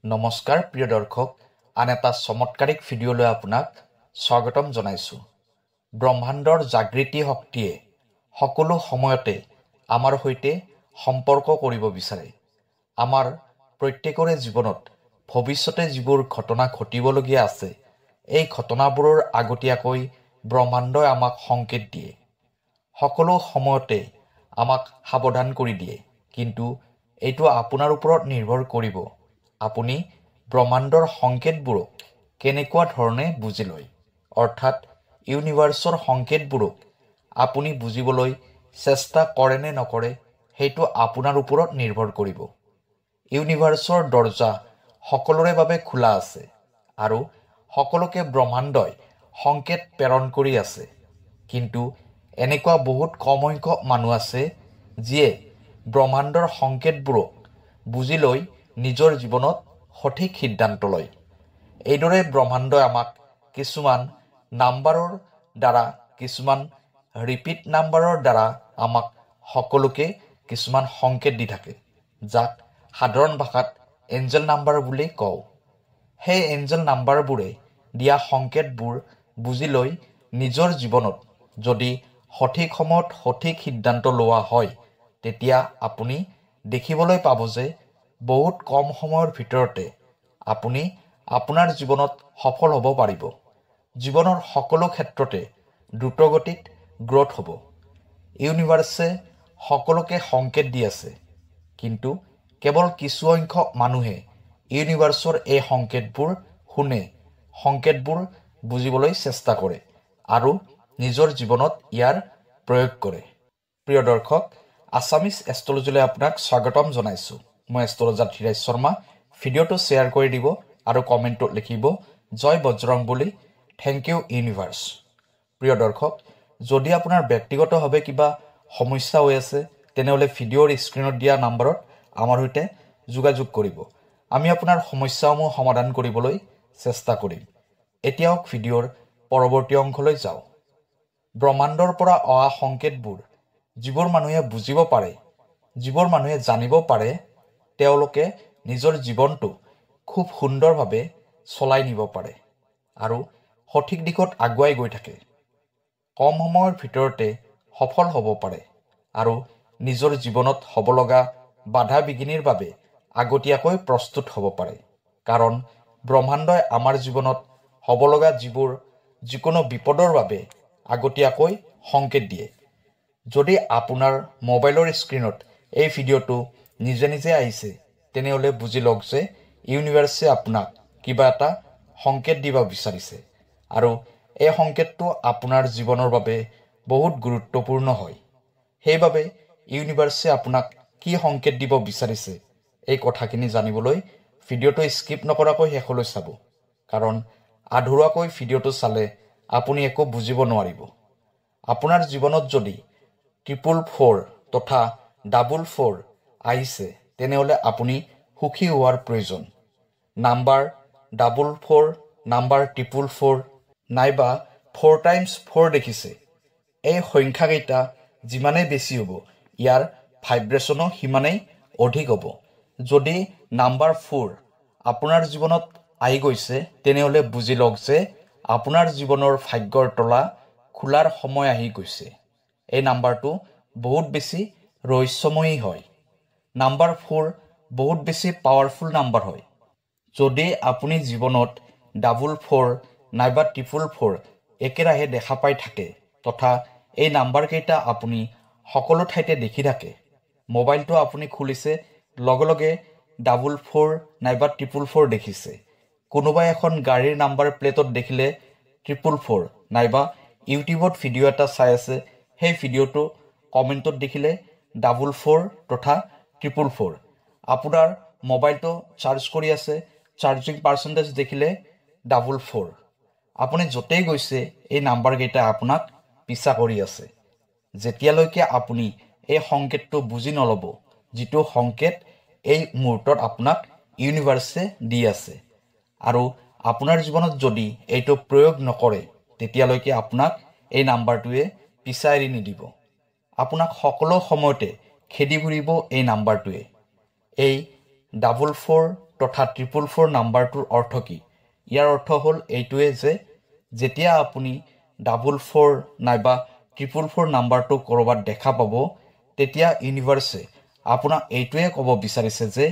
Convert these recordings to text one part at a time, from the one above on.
নমস্কাৰ প্ৰিয় দৰ্শক, আন এটা চমৎকাৰিক ভিডিঅ'লৈ আপোনাক স্বাগতম জনাইছোঁ। ব্ৰহ্মাণ্ডৰ জাগৃতি শক্তিয়ে সকলো সময়তে আমাৰ সৈতে সম্পৰ্ক কৰিব বিচাৰে। আমাৰ প্ৰত্যেকৰে জীৱনত ভৱিষ্যতে যিবোৰ ঘটনা ঘটিবলগীয়া আছে, এই ঘটনাবোৰৰ আগতীয়াকৈ ব্ৰহ্মাণ্ডই আমাক সংকেত দিয়ে। সকলো সময়তে আমাক সাৱধান কৰি দিয়ে, কিন্তু এইটো আপোনাৰ ওপৰত নিৰ্ভৰ কৰিব আপুনি ব্ৰহ্মাণ্ডৰ সংকেতবোৰক কেনেকুৱা ধৰণে বুজি লয়। অৰ্থাৎ ইউনিভাৰ্ছৰ সংকেতবোৰক আপুনি বুজিবলৈ চেষ্টা কৰে নে নকৰে, সেইটো আপোনাৰ ওপৰত নিৰ্ভৰ কৰিব। ইউনিভাৰ্ছৰ দৰ্জা সকলোৰে বাবে খোলা আছে আৰু সকলোকে ব্ৰহ্মাণ্ডই সংকেত প্ৰেৰণ কৰি আছে। কিন্তু এনেকুৱা বহুত কম সংখ্যক মানুহ আছে যিয়ে ব্ৰহ্মাণ্ডৰ সংকেতবোৰক বুজি লৈ নিজৰ জীৱনত সঠিক সিদ্ধান্ত লয়। এইদৰে ব্ৰহ্মাণ্ডই আমাক কিছুমান নাম্বাৰৰ দ্বাৰা, কিছুমান ৰিপিট নাম্বাৰৰ দ্বাৰা আমাক সকলোকে কিছুমান সংকেত দি থাকে, যাক সাধাৰণ ভাষাত এঞ্জেল নাম্বাৰ বুলি কওঁ। সেই এঞ্জেল নাম্বাৰবোৰে দিয়া সংকেতবোৰ বুজি লৈ নিজৰ জীৱনত যদি সঠিক সময়ত সঠিক সিদ্ধান্ত লোৱা হয়, তেতিয়া আপুনি দেখিবলৈ পাব যে বহুত কম সময়ৰ ভিতৰতে আপুনি আপোনাৰ জীৱনত সফল হ'ব পাৰিব। জীৱনৰ সকলো ক্ষেত্ৰতে দ্ৰুতগতিত গ্ৰথ হ'ব। ইউনিভাৰ্ছে সকলোকে সংকেত দি আছে, কিন্তু কেৱল কিছু সংখ্যক মানুহে ইউনিভাৰ্ছৰ এই সংকেতবোৰ শুনে, সংকেতবোৰ বুজিবলৈ চেষ্টা কৰে আৰু নিজৰ জীৱনত ইয়াৰ প্ৰয়োগ কৰে। প্ৰিয় দৰ্শক, আছামিজ এষ্ট্ৰলজীলৈ আপোনাক স্বাগতম জনাইছোঁ। মই এষ্ট্ৰলজাৰ ধীৰাজ শৰ্মা। ভিডিঅ'টো শ্বেয়াৰ কৰি দিব আৰু কমেণ্টত লিখিব জয় বজৰং বুলি। Thank you universe. প্ৰিয় দৰ্শক, যদি আপোনাৰ ব্যক্তিগতভাৱে কিবা সমস্যা হৈ আছে, তেনেহ'লে ভিডিঅ'ৰ স্ক্ৰীণত দিয়া নাম্বাৰত আমাৰ সৈতে যোগাযোগ কৰিব। আমি আপোনাৰ সমস্যাসমূহ সমাধান কৰিবলৈ চেষ্টা কৰিম। এতিয়াও ভিডিঅ'ৰ পৰৱৰ্তী অংশলৈ যাওঁ। ব্ৰহ্মাণ্ডৰ পৰা অহা সংকেতবোৰ যিবোৰ মানুহে বুজিব পাৰে, যিবোৰ মানুহে জানিব পাৰে, তেওঁলোকে নিজৰ জীৱনটো খুব সুন্দৰভাৱে চলাই নিব পাৰে আৰু সঠিক দিশত আগুৱাই গৈ থাকে। কম সময়ৰ ভিতৰতে সফল হ'ব পাৰে আৰু নিজৰ জীৱনত হ'ব লগা বাধা বিঘিনিৰ বাবে আগতীয়াকৈ প্ৰস্তুত হ'ব পাৰে। কাৰণ ব্ৰহ্মাণ্ডই আমাৰ জীৱনত হ'ব লগা যিকোনো বিপদৰ বাবে আগতীয়াকৈ সংকেত দিয়ে। যদি আপোনাৰ মোবাইলৰ স্ক্ৰীণত এই ভিডিঅ'টো নিজে নিজে আহিছে, তেনেহ'লে বুজি লওক যে ইউনিভাৰ্ছে আপোনাক কিবা এটা সংকেত দিব বিচাৰিছে আৰু এই সংকেতটো আপোনাৰ জীৱনৰ বাবে বহুত গুৰুত্বপূৰ্ণ হয়। সেইবাবে ইউনিভাৰ্ছে আপোনাক কি সংকেত দিব বিচাৰিছে, এই কথাখিনি জানিবলৈ ভিডিঅ'টো স্কিপ নকৰাকৈ শেষলৈ চাব। কাৰণ আধৰুৱাকৈ ভিডিঅ'টো চালে আপুনি একো বুজিব নোৱাৰিব। আপোনাৰ জীৱনত যদি 444 তথা 444 আহিছে, তেনেহ'লে আপুনি সুখী হোৱাৰ প্ৰয়োজন। নাম্বাৰ 444, নাম্বাৰ 444 নাইবা 4 times 4 দেখিছে, এই সংখ্যাকেইটা যিমানেই বেছি হ'ব, ইয়াৰ ভাইব্ৰেশ্যনো সিমানেই অধিক হ'ব। যদি নাম্বাৰ 4 আপোনাৰ জীৱনত আহি গৈছে, তেনেহ'লে বুজি লওক যে আপোনাৰ জীৱনৰ ভাগ্যৰ তলা খোলাৰ সময় আহি গৈছে। এই নাম্বাৰটো বহুত বেছি ৰহস্যময়ী হয়। নাম্বাৰ 4 বহুত বেছি পাৱাৰফুল নাম্বাৰ হয়। যদি আপুনি জীৱনত 444 নাইবা 444 একেৰাহে দেখা পাই থাকে, তথা এই নাম্বাৰকেইটা আপুনি সকলো ঠাইতে দেখি থাকে, মোবাইলটো আপুনি খুলিছে, লগে লগে 444 নাইবা 444 দেখিছে, কোনোবাই এখন গাড়ীৰ নাম্বাৰ প্লেটত দেখিলে 444, নাইবা ইউটিউবত ভিডিঅ' এটা চাই আছে, সেই ভিডিঅ'টো কমেণ্টত দেখিলে 444 তথা 444, আপোনাৰ মোবাইলটো চাৰ্জ কৰি আছে, চাৰ্জিং পাৰ্চেণ্টেজ দেখিলে 444, আপুনি য'তেই গৈছে এই নাম্বাৰকেইটা আপোনাক পিছা কৰি আছে। যেতিয়ালৈকে আপুনি এই সংকেতটো বুজি নল'ব, যিটো সংকেত এই মুহূৰ্তত আপোনাক ইউনিভাৰ্ছে দি আছে, আৰু আপোনাৰ জীৱনত যদি এইটো প্ৰয়োগ নকৰে, তেতিয়ালৈকে আপোনাক এই নাম্বাৰটোৱে পিছা এৰি নিদিব। আপোনাক সকলো সময়তে খেদি ফুৰিব এই নাম্বাৰটোৱে। এই 444 তথা 444 নাম্বাৰটোৰ অৰ্থ কি? ইয়াৰ অৰ্থ হ'ল এইটোৱে যে যেতিয়া আপুনি 44 নাইবা 444 নাম্বাৰটো ক'ৰবাত দেখা পাব, তেতিয়া ইউনিভাৰ্ছে আপোনাক এইটোৱে ক'ব বিচাৰিছে যে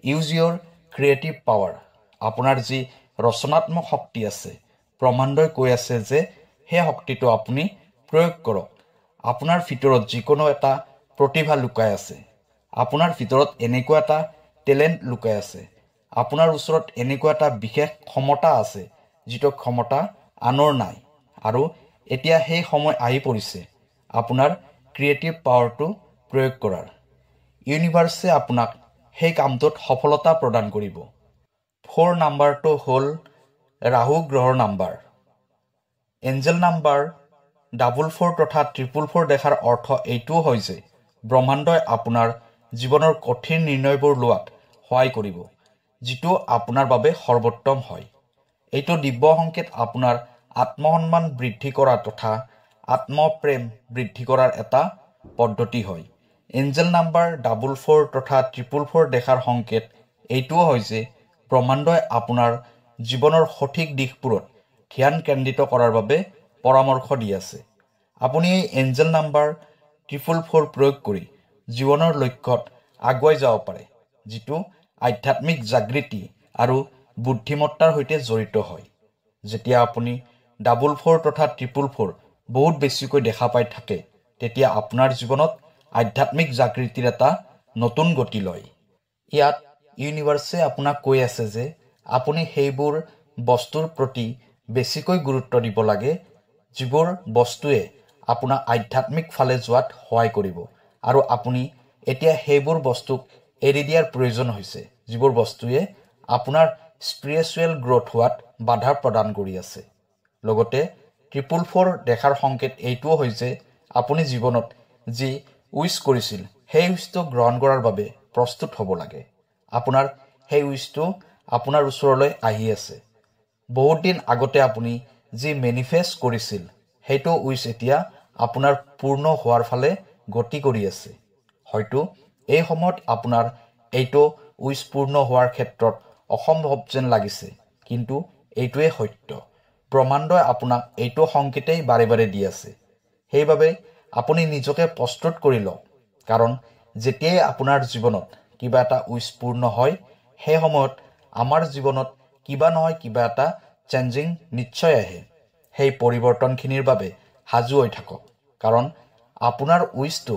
ইউজ ইউৰ ক্ৰিয়েটিভ পাৱাৰ। আপোনাৰ যি ৰচনাত্মক শক্তি আছে, ব্ৰহ্মাণ্ডই কৈ আছে যে সেই শক্তিটো আপুনি প্ৰয়োগ কৰক। আপোনাৰ ভিতৰত যিকোনো এটা প্ৰতিভা লুকাই আছে, আপোনাৰ ভিতৰত এনেকুৱা এটা টেলেণ্ট লুকাই আছে, আপোনাৰ ওচৰত এনেকুৱা এটা বিশেষ ক্ষমতা আছে যিটো ক্ষমতা আনৰ নাই, আৰু এতিয়া সেই সময় আহি পৰিছে আপোনাৰ ক্ৰিয়েটিভ পাৱাৰটো প্ৰয়োগ কৰাৰ। ইউনিভাৰ্ছে আপোনাক সেই কামটোত সফলতা প্ৰদান কৰিব। 4 নাম্বাৰটো হ'ল ৰাহু গ্ৰহৰ নাম্বাৰ। এঞ্জেল নাম্বাৰ 44 তথা 444 দেখাৰ অৰ্থ এইটোও হয় যে ব্ৰহ্মাণ্ডই আপোনাৰ জীৱনৰ কঠিন নিৰ্ণয়বোৰ লোৱাত সহায় কৰিব, যিটো আপোনাৰ বাবে সৰ্বোত্তম হয়। এইটো দিব্য সংকেত আপোনাৰ আত্মসন্মান বৃদ্ধি কৰা তথা আত্মপ্ৰেম বৃদ্ধি কৰাৰ এটা পদ্ধতি হয়। এঞ্জেল নাম্বাৰ 44 তথা 444 দেখাৰ সংকেত এইটোও হয় যে ব্ৰহ্মাণ্ডই আপোনাৰ জীৱনৰ সঠিক দিশবোৰত ধ্যান কেন্দ্ৰিত কৰাৰ বাবে পৰামৰ্শ দি আছে। আপুনি এই এঞ্জেল নাম্বাৰ 444 প্ৰয়োগ কৰি জীৱনৰ লক্ষ্যত আগুৱাই যাব পাৰে, যিটো আধ্যাত্মিক জাগৃতি আৰু বুদ্ধিমত্তাৰ সৈতে জড়িত হয়। যেতিয়া আপুনি 44 তথা 444 বহুত বেছিকৈ দেখা পাই থাকে, তেতিয়া আপোনাৰ জীৱনত আধ্যাত্মিক জাগৃতিৰ এটা নতুন গতি লয়। ইয়াত ইউনিভাৰ্ছে আপোনাক কৈ আছে যে আপুনি সেইবোৰ বস্তুৰ প্ৰতি বেছিকৈ গুৰুত্ব দিব লাগে, যিবোৰ বস্তুৱে আপোনাক আধ্যাত্মিক ফালে যোৱাত সহায় কৰিব, আৰু আপুনি এতিয়া সেইবোৰ বস্তুক এৰি দিয়াৰ প্ৰয়োজন হৈছে, যিবোৰ বস্তুৱে আপোনাৰ স্পিৰিচুৱেল গ্ৰথ হোৱাত বাধা প্ৰদান কৰি আছে। লগতে 444 দেখাৰ সংকেত এইটোও হয় যে আপুনি জীৱনত যি উইচ কৰিছিল সেই উইচটো গ্ৰহণ কৰাৰ বাবে প্ৰস্তুত হ'ব লাগে। আপোনাৰ সেই উইচটো আপোনাৰ ওচৰলৈ আহি আছে। বহুত দিন আগতে আপুনি যি মেনিফেষ্ট কৰিছিল সেইটো উইচ এতিয়া আপোনাৰ পূৰ্ণ হোৱাৰ ফালে গতি কৰি আছে। হয়তো এই সময়ত আপোনাৰ এইটো উইচ পূৰ্ণ হোৱাৰ ক্ষেত্ৰত অসম্ভৱ যেন লাগিছে, কিন্তু এইটোৱে সত্য। ব্ৰহ্মাণ্ডই আপোনাক এইটো সংকেতেই বাৰে বাৰে দি আছে। সেইবাবে আপুনি নিজকে প্ৰস্তুত কৰি লওক, কাৰণ যেতিয়াই আপোনাৰ জীৱনত কিবা এটা উইচ পূৰ্ণ হয়, সেই সময়ত আমাৰ জীৱনত কিবা নহয় কিবা এটা চেঞ্জিং নিশ্চয় আহে। সেই পৰিৱৰ্তনখিনিৰ বাবে সাজু হৈ থাকক, কাৰণ আপোনাৰ উইচটো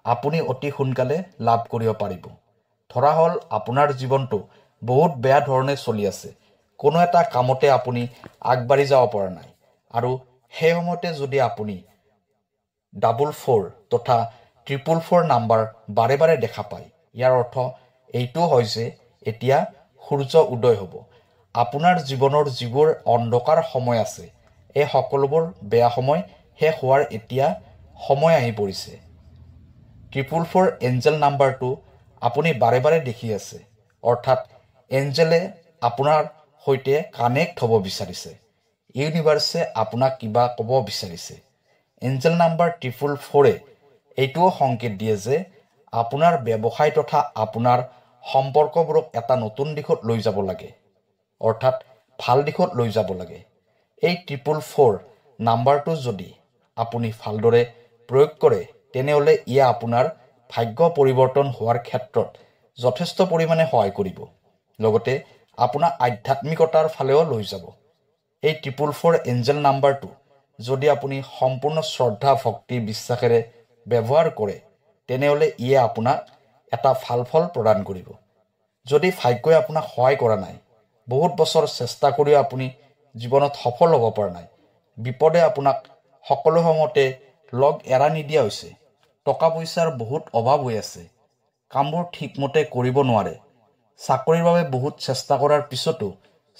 আপুনি অতি সোনকালে লাভ কৰিব পাৰিব। ধৰা হ'ল আপোনাৰ জীৱনটো বহুত বেয়া ধৰণে চলি আছে, কোনো এটা কামতে আপুনি আগবাঢ়ি যাব পৰা নাই, আৰু সেই সময়তে যদি আপুনি 44 তথা 444 নাম্বাৰ বাৰে বাৰে দেখা পায়, ইয়াৰ অৰ্থ এইটো হয় যে এতিয়া সূৰ্য উদয় হ'ব। আপোনাৰ জীৱনৰ যিবোৰ অন্ধকাৰ সময় আছে, এই সকলোবোৰ বেয়া সময় শেষ হোৱাৰ এতিয়া সময় আহি পৰিছে। 444 এঞ্জেল নাম্বাৰটো আপুনি বাৰে বাৰে দেখি আছে, অৰ্থাৎ এঞ্জেলে আপোনাৰ সৈতে কানেক্ট হ'ব বিচাৰিছে। ইউনিভাৰ্ছে আপোনাক কিবা ক'ব বিচাৰিছে। এঞ্জেল নাম্বাৰ 444 এইটোও সংকেত দিয়ে যে আপোনাৰ ব্যৱসায় তথা আপোনাৰ সম্পৰ্কবোৰক এটা নতুন দিশত লৈ যাব লাগে, অৰ্থাৎ ভাল দিশত লৈ যাব লাগে। এই 444 নাম্বাৰটো যদি আপুনি ভালদৰে প্ৰয়োগ কৰে, তেনেহ'লে ইয়ে আপোনাৰ ভাগ্য পৰিৱৰ্তন হোৱাৰ ক্ষেত্ৰত যথেষ্ট পৰিমাণে সহায় কৰিব, লগতে আপোনাক আধ্যাত্মিকতাৰ ফালেও লৈ যাব। এই 444 এঞ্জেল নাম্বাৰটো যদি আপুনি সম্পূৰ্ণ শ্ৰদ্ধা, ভক্তি, বিশ্বাসেৰে ব্যৱহাৰ কৰে, তেনেহ'লে ইয়ে আপোনাক এটা ভাল ফল প্ৰদান কৰিব। যদি ভাগ্যই আপোনাক সহায় কৰা নাই, বহুত বছৰ চেষ্টা কৰিও আপুনি জীৱনত সফল হ'ব পৰা নাই, বিপদে আপোনাক সকলো সময়তে লগ এৰা নিদিয়া হৈছে, টকা পইচাৰ বহুত অভাৱ হৈ আছে, কামবোৰ ঠিকমতে কৰিব নোৱাৰে, চাকৰিৰ বাবে বহুত চেষ্টা কৰাৰ পিছতো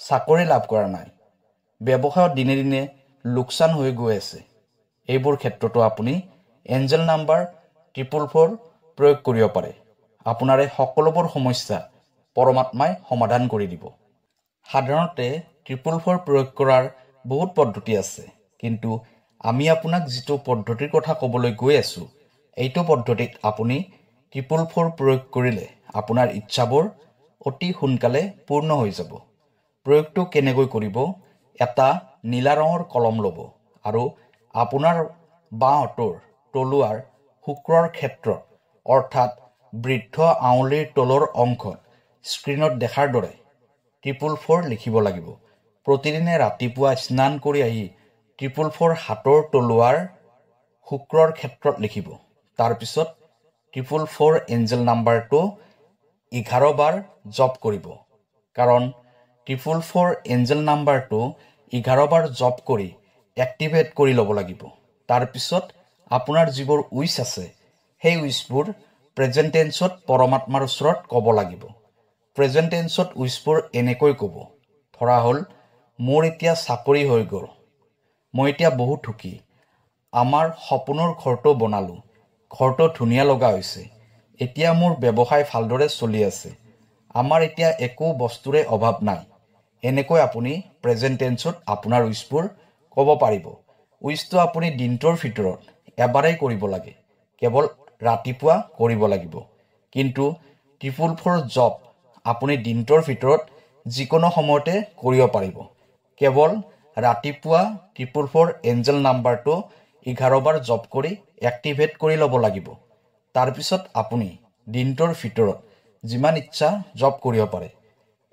চাকৰি লাভ কৰা নাই, ব্যৱসায়ত দিনে দিনে লোকচান হৈ গৈ আছে, এইবোৰ ক্ষেত্ৰতো আপুনি এঞ্জেল নাম্বাৰ 444 প্ৰয়োগ কৰিব পাৰে। আপোনাৰ এই সকলোবোৰ সমস্যা পৰমাত্মাই সমাধান কৰি দিব। সাধাৰণতে 444 প্ৰয়োগ কৰাৰ বহুত পদ্ধতি আছে, কিন্তু আমি আপোনাক যিটো পদ্ধতিৰ কথা ক'বলৈ গৈ আছোঁ, এইটো পদ্ধতিত আপুনি 444 প্ৰয়োগ কৰিলে আপোনাৰ ইচ্ছাবোৰ অতি সোনকালে পূৰ্ণ হৈ যাব। প্ৰয়োগটো কেনেকৈ কৰিব? এটা নীলা ৰঙৰ কলম ল'ব আৰু আপোনাৰ বাওঁ হাতৰ তলুৱাৰ শুক্ৰৰ ক্ষেত্ৰত অৰ্থাৎ বৃদ্ধ আঙুলিৰ তলৰ অংশত স্ক্ৰীনত দেখাৰ দৰে 444 লিখিব লাগিব। প্ৰতিদিনে ৰাতিপুৱা স্নান কৰি আহি 444 হাতৰ তলুৱাৰ শুক্ৰৰ ক্ষেত্ৰত লিখিব। তাৰপিছত 444 এঞ্জেল নাম্বাৰটো 11 বাৰ জপ কৰিব। কাৰণ 444 এঞ্জেল নাম্বাৰটো 11 বাৰ জপ কৰি এক্টিভেট কৰি ল'ব লাগিব। তাৰপিছত আপোনাৰ যিবোৰ উইচ আছে সেই উইচবোৰ প্ৰেজেণ্ট টেন্সত পৰমাত্মাৰ ওচৰত ক'ব লাগিব। প্ৰেজেণ্ট টেন্সত উইচবোৰ এনেকৈ ক'ব। ধৰা হ'ল, মোৰ এতিয়া চাকৰি হৈ গ'ল, মই এতিয়া বহুত সুখী, আমাৰ সপোনৰ ঘৰটো বনালোঁ, ঘৰটো ধুনীয়া লগা হৈছে, এতিয়া মোৰ ব্যৱসায় ভালদৰে চলি আছে, আমাৰ এতিয়া একো বস্তুৰে অভাৱ নাই। এনেকৈ আপুনি প্ৰেজেণ্ট টেন্সত আপোনাৰ উইচবোৰ ক'ব পাৰিব। উইচটো আপুনি দিনটোৰ ভিতৰত এবাৰেই কৰিব লাগে, কেৱল ৰাতিপুৱা কৰিব লাগিব। কিন্তু 444 জপ আপুনি দিনটোৰ ভিতৰত যিকোনো সময়তে কৰিব পাৰিব। কেৱল ৰাতিপুৱা 444 এঞ্জেল নাম্বাৰটো 11 বাৰ জপ কৰি এক্টিভেট কৰি ল'ব লাগিব। তাৰপিছত আপুনি দিনটোৰ ভিতৰত যিমান ইচ্ছা জপ কৰিব পাৰে।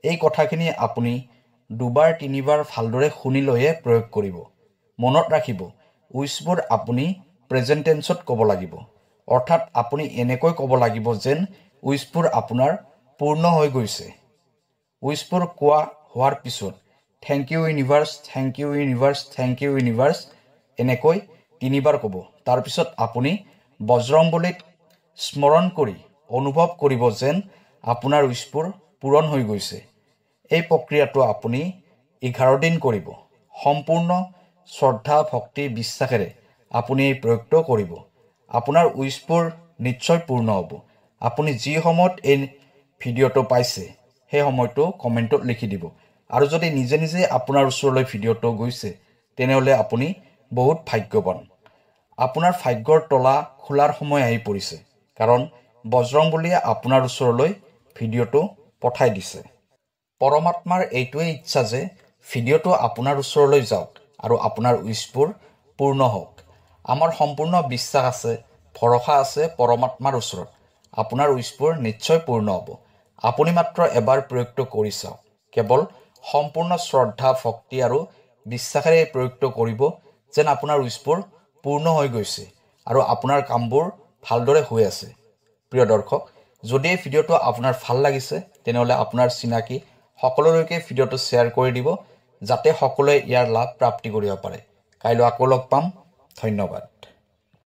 এই কথাখিনি আপুনি 2-3 বাৰ ভালদৰে শুনি লৈহে প্ৰয়োগ কৰিব। মনত ৰাখিব, উইচবোৰ আপুনি প্ৰেজেণ্ট টেন্সত ক'ব লাগিব। অৰ্থাৎ আপুনি এনেকৈ ক'ব লাগিব যেন উইচবোৰ আপোনাৰ পূৰ্ণ হৈ গৈছে। উইচবোৰ কোৱা হোৱাৰ পিছত thank you universe, thank you universe, thank you universe এনেকৈ 3 বাৰ ক'ব। তাৰপিছত আপুনি বজৰংবলীক স্মৰণ কৰি অনুভৱ কৰিব যেন আপোনাৰ উইচবোৰ পূৰণ হৈ গৈছে। এই প্ৰক্ৰিয়াটো আপুনি 11 দিন কৰিব। সম্পূৰ্ণ শ্ৰদ্ধা, ভক্তি, বিশ্বাসেৰে আপুনি এই প্ৰয়োগটো কৰিব। আপোনাৰ উইচবোৰ নিশ্চয় পূৰ্ণ হ'ব। আপুনি যি সময়ত এই ভিডিঅ'টো পাইছে সেই সময়টো কমেণ্টত লিখি দিব। আৰু যদি নিজে নিজে আপোনাৰ ওচৰলৈ ভিডিঅ'টো গৈছে তেনেহ'লে আপুনি বহুত ভাগ্যৱান। আপোনাৰ ভাগ্যৰ তলা খোলাৰ সময় আহি পৰিছে, কাৰণ বজৰংবলীয়ে আপোনাৰ ওচৰলৈ ভিডিঅ'টো পঠাই দিছে। পৰমাত্মাৰ এইটোৱে ইচ্ছা যে ভিডিঅ'টো আপোনাৰ ওচৰলৈ যাওক আৰু আপোনাৰ উইচবোৰ পূৰ্ণ হওক। আমাৰ সম্পূৰ্ণ বিশ্বাস আছে, ভৰসা আছে পৰমাত্মাৰ ওচৰত। আপোনাৰ উইচবোৰ নিশ্চয় পূৰ্ণ হ'ব। আপুনি মাত্ৰ এবাৰ প্ৰয়োগটো কৰি চাওক। কেৱল সম্পূৰ্ণ শ্ৰদ্ধা, ভক্তি আৰু বিশ্বাসেৰে এই প্ৰয়োগটো কৰিব যেন আপোনাৰ উইচবোৰ পূৰ্ণ হৈ গৈছে আৰু আপোনাৰ কামবোৰ ভালদৰে হৈ আছে। প্ৰিয় দৰ্শক, যদি এই ভিডিঅ'টো আপোনাৰ ভাল লাগিছে তেনেহ'লে আপোনাৰ চিনাকি সকলোলৈকে ভিডিঅ'টো শ্বেয়াৰ কৰি দিব, যাতে সকলোৱে ইয়াৰ লাভ প্ৰাপ্তি কৰিব পাৰে। কাইলৈ আকৌ লগ পাম। ধন্যবাদ।